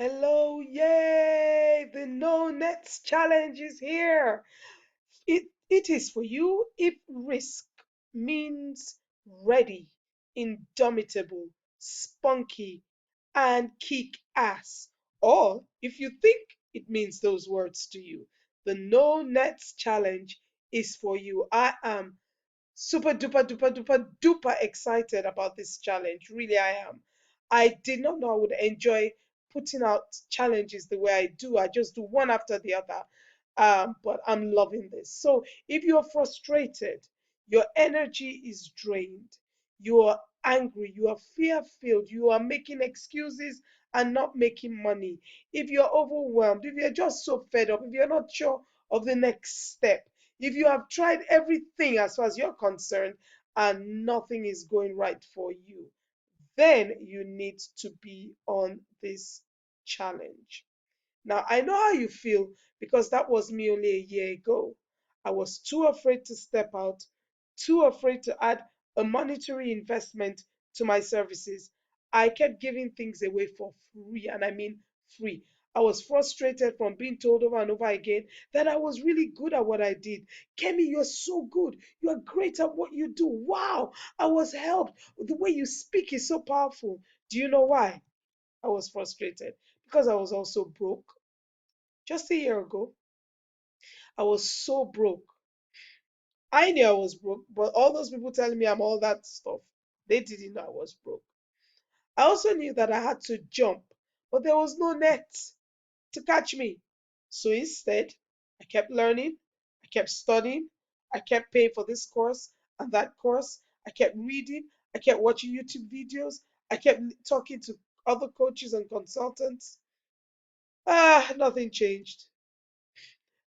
Hello, yay! The No Nets challenge is here. It is for you if risk means ready, indomitable, spunky, and kick ass. Or if you think it means those words to you, the No Nets challenge is for you. I am super duper duper duper duper excited about this challenge. Really, I am. I did not know I would enjoy putting out challenges the way I do. I just do one after the other. But I'm loving this. So if you're frustrated, your energy is drained, you are angry, you are fear filled, you are making excuses and not making money, if you're overwhelmed, if you're just so fed up, if you're not sure of the next step, if you have tried everything as far as you're concerned and nothing is going right for you, then you need to be on this challenge. Now, I know how you feel because that was me only a year ago. I was too afraid to step out, too afraid to add a monetary investment to my services. I kept giving things away for free, and I mean free. I was frustrated from being told over and over again that I was really good at what I did. Kemi, you're so good. You're great at what you do. Wow, I was helped. The way you speak is so powerful. Do you know why I was frustrated? Because I was also broke. Just a year ago, I was so broke. I knew I was broke, but all those people telling me I'm all that stuff, they didn't know I was broke. I also knew that I had to jump, but there was no net to catch me. So instead, I kept learning, I kept studying, I kept paying for this course and that course, I kept reading, I kept watching YouTube videos, I kept talking to other coaches and consultants. Nothing changed.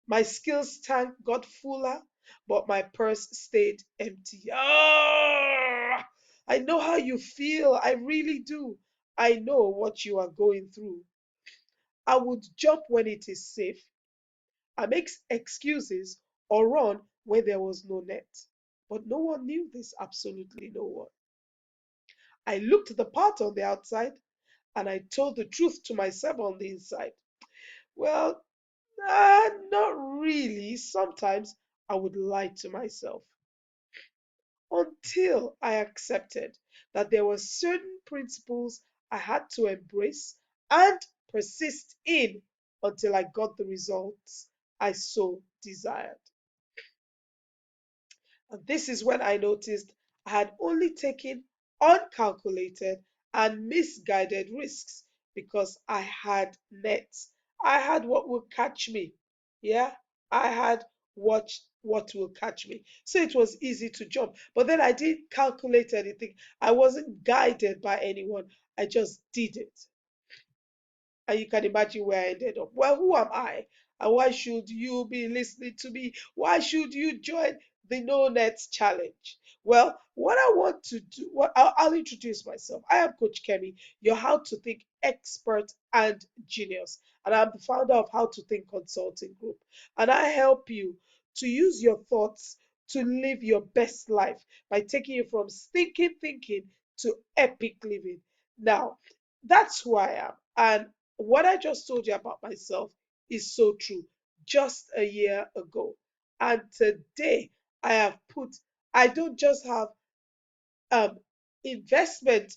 My skills tank got fuller, but my purse stayed empty. I know how you feel. I really do. I know what you are going through. I would jump when it is safe. I make excuses or run when there was no net. But no one knew this, absolutely no one. I looked the part on the outside and I told the truth to myself on the inside. Well, not really. Sometimes I would lie to myself until I accepted that there were certain principles I had to embrace and persist in until I got the results I so desired. And this is when I noticed I had only taken uncalculated and misguided risks because I had nets. I had what would catch me. Yeah, I had what will catch me. So it was easy to jump. But then I didn't calculate anything. I wasn't guided by anyone. I just did it. And you can imagine where I ended up. Well, who am I? And why should you be listening to me? Why should you join the No Nets Challenge? Well, what I want to do, I'll introduce myself. I am Coach Kemi, your How to Think expert and genius. And I'm the founder of How to Think Consulting Group. And I help you to use your thoughts to live your best life by taking you from stinking thinking to epic living. Now, that's who I am. And what I just told you about myself is so true. Just a year ago. And today I have put, I don't just have um, investment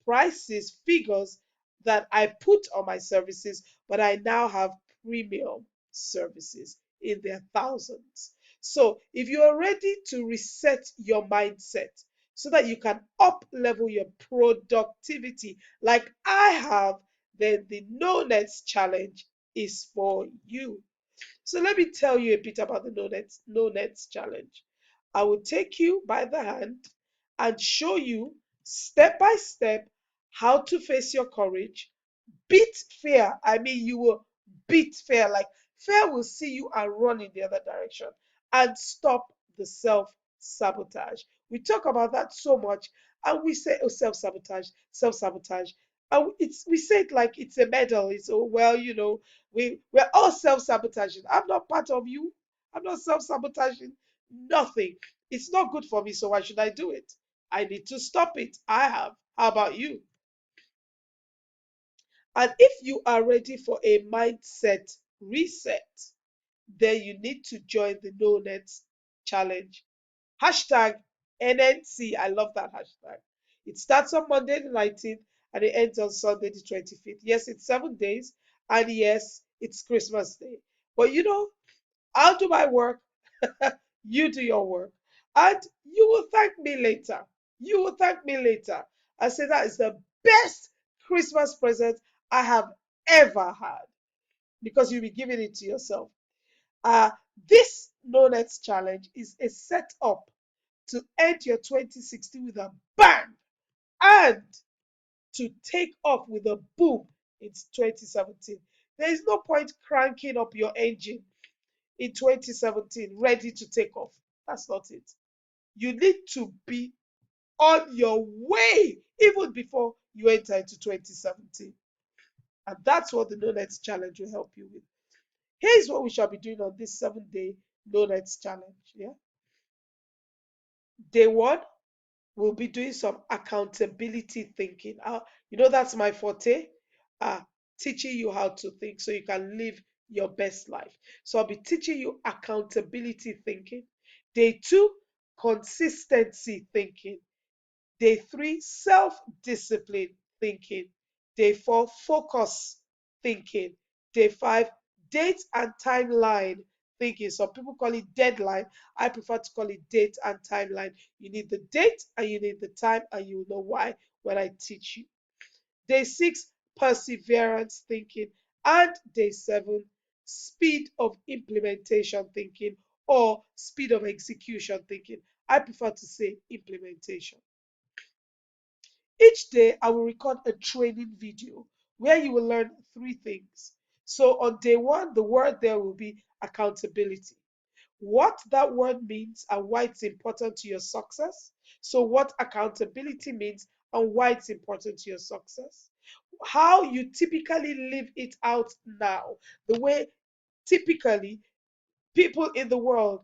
prices, figures that I put on my services, but I now have premium services in their thousands. So if you are ready to reset your mindset so that you can up level your productivity like I have, then the No Nets challenge is for you. So let me tell you a bit about the No Nets challenge. I will take you by the hand and show you step by step how to face your courage, beat fear. I mean, you will beat fear. Like fear will see you and run in the other direction and stop the self sabotage. We talk about that so much, and we say, oh, self sabotage, self sabotage. And we say it like it's a medal. It's oh well, we're all self sabotaging. I'm not part of you. I'm not self sabotaging. Nothing. It's not good for me, so why should I do it? I need to stop it. I have. How about you? And if you are ready for a mindset reset, then you need to join the No Nets challenge. Hashtag NNC. I love that hashtag. It starts on Monday the 19th and it ends on Sunday the 25th. Yes, it's 7 days. And yes, it's Christmas Day. But I'll do my work. You do your work. And you will thank me later. You will thank me later. I say that is the best Christmas present I have ever had because you'll be giving it to yourself. Uh, this No Nets challenge is a setup to end your 2016 with a bang and to take off with a boom in 2017. There is no point cranking up your engine in 2017 ready to take off. That's not it. You need to be on your way even before you enter into 2017. And that's what the No Nets challenge will help you with. Here's what we shall be doing on this 7 day No Nets challenge. Yeah. Day one, we'll be doing some accountability thinking. That's my forte. Uh, Teaching you how to think so you can live your best life. So I'll be teaching you accountability thinking. Day two, consistency thinking. Day three, self discipline thinking. Day four, focus thinking. Day five, date and timeline thinking. Some people call it deadline. I prefer to call it date and timeline. You need the date and you need the time, and you will know why when I teach you. Day six, perseverance thinking. And day seven, speed of implementation thinking or speed of execution thinking. I prefer to say implementation. Each day, I will record a training video where you will learn three things. So, on day one, the word there will be accountability. What that word means and why it's important to your success. So, what accountability means and why it's important to your success. How you typically live it out now. The way typically people in the world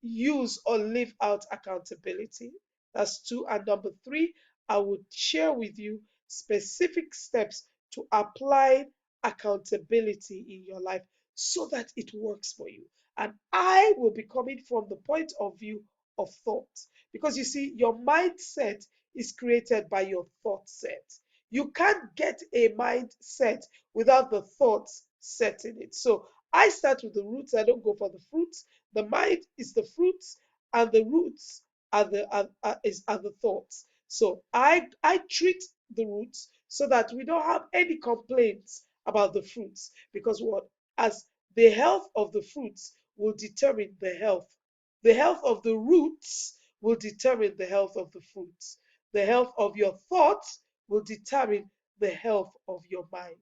use or live out accountability. That's two. And number three, I would share with you specific steps to apply accountability in your life so that it works for you. And I will be coming from the point of view of thought. Because you see, your mindset is created by your thought set. You can't get a mindset without the thoughts setting it. So I start with the roots, I don't go for the fruits. The mind is the fruits, and the roots are the thoughts. So I treat the roots so that we don't have any complaints about the fruits because what as the health of the fruits will determine the health. The health of the roots will determine the health of the fruits. The health of your thoughts will determine the health of your mind.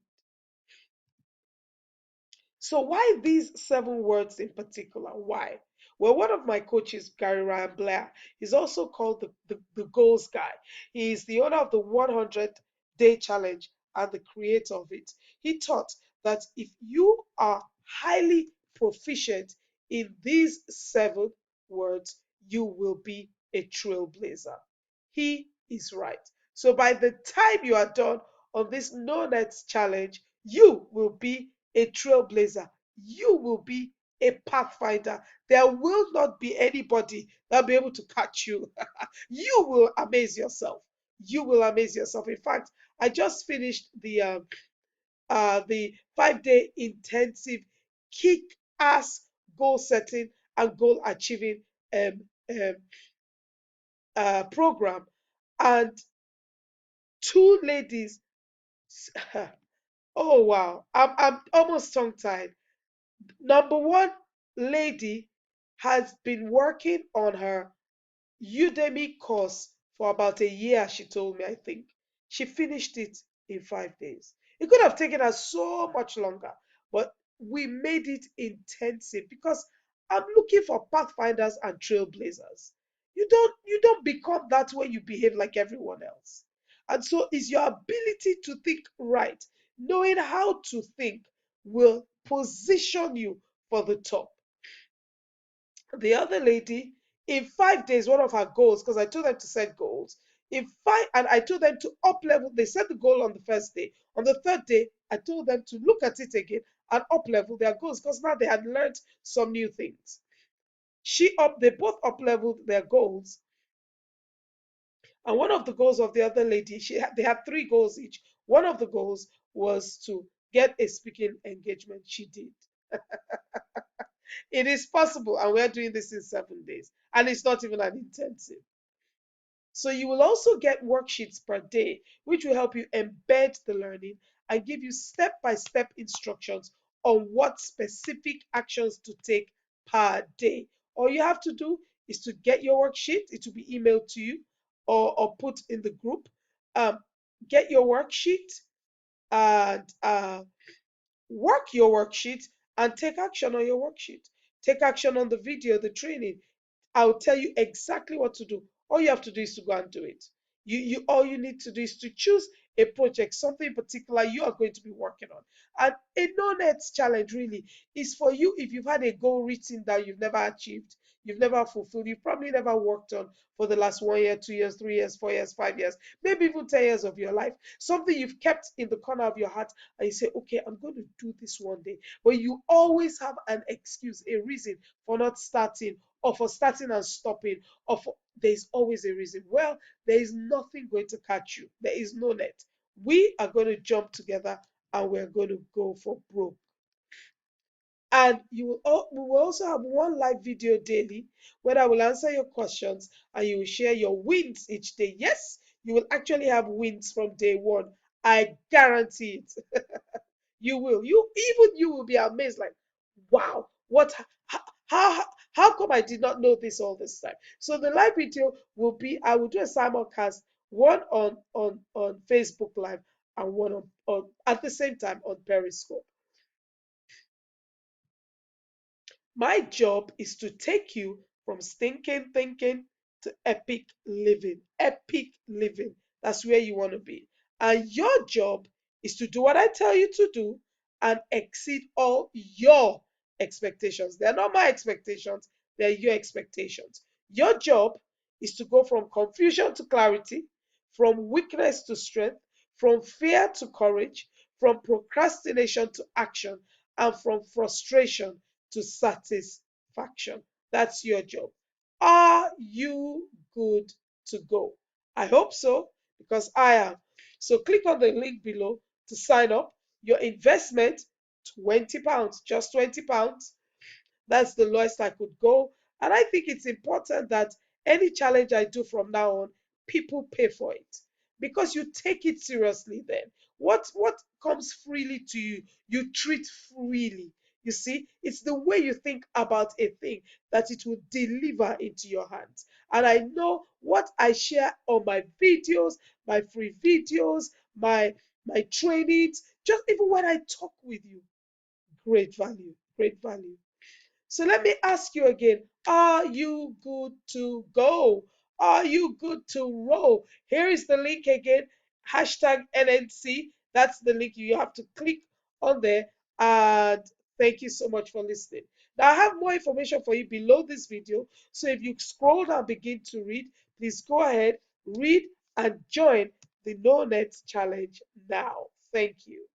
So why these seven words in particular? Why? Well, one of my coaches, Gary Ryan Blair, is also called the goals guy. He is the owner of the 100-day challenge and the creator of it. He taught that if you are highly proficient in these seven words, you will be a trailblazer. He is right. So by the time you are done on this no nets challenge, you will be a trailblazer. You will be a pathfinder. There will not be anybody that will be able to catch you. You will amaze yourself. You will amaze yourself. In fact, I just finished the 5 day intensive kick ass goal setting and goal achieving um, um, program, and two ladies. Oh wow, I'm almost tongue tied. Number one lady has been working on her Udemy course for about a year, she told me, I think. She finished it in 5 days. It could have taken her so much longer, but we made it intensive because I'm looking for pathfinders and trailblazers. You don't become that when you behave like everyone else. And so is your ability to think right. Knowing how to think will position you for the top. The other lady, in 5 days, one of her goals, because I told them to set goals, And I told them to up level, they set the goal on the first day. On the third day, I told them to look at it again and up level their goals because now they had learned some new things. They both up leveled their goals. And one of the goals of the other lady, they had three goals each. One of the goals was to get a speaking engagement. She did. It is possible, and we're doing this in 7 days, and it's not even an intensive. So you will also get worksheets per day, which will help you embed the learning and give you step-by-step instructions on what specific actions to take per day. All you have to do is to get your worksheet. It will be emailed to you or put in the group. Um, get your worksheet and work your worksheet and take action on your worksheet. Take action on the video, the training. I'll tell you exactly what to do. All you have to do is to go and do it. All you need to do is to choose a project, something in particular you are going to be working on. And a no nets challenge really is for you if you've had a goal written that you've never achieved, you've never fulfilled, you've probably never worked on for the last 1 year, 2 years, 3 years, 4 years, 5 years, maybe even 10 years of your life. Something you've kept in the corner of your heart and you say, okay, I'm going to do this one day. But you always have an excuse, a reason for not starting or for starting and stopping, there's always a reason. Well, there is nothing going to catch you. There is no net. We are going to jump together and we're going to go for broke. And we will also have one live video daily where I will answer your questions and you will share your wins each day. Yes, you will actually have wins from day one. I guarantee it. You will. You will be amazed, like, wow, how, how come I did not know this all this time? So the live video will be, I will do a simulcast, one on Facebook Live and one on at the same time on Periscope. My job is to take you from stinking thinking to epic living. Epic living. That's where you want to be. And your job is to do what I tell you to do and exceed all your expectations. They're not my expectations, they're your expectations. Your job is to go from confusion to clarity, from weakness to strength, from fear to courage, from procrastination to action, and from frustration to satisfaction. That's your job. Are you good to go? I hope so because I am. So click on the link below to sign up. Your investment, £20, just £20. That's the lowest I could go. And I think it's important that any challenge I do from now on, people pay for it because you take it seriously then. What comes freely to you, you treat freely. You see, it's the way you think about a thing that it will deliver into your hands. And I know what I share on my videos, my free videos, my trainings, just even when I talk with you, great value, great value. So let me ask you again, are you good to go? Are you good to roll? Here is the link again, hashtag NNC. That's the link you have to click on there. And thank you so much for listening. Now, I have more information for you below this video. So if you scroll down, begin to read, please go ahead, read, and join the No Net Challenge now. Thank you.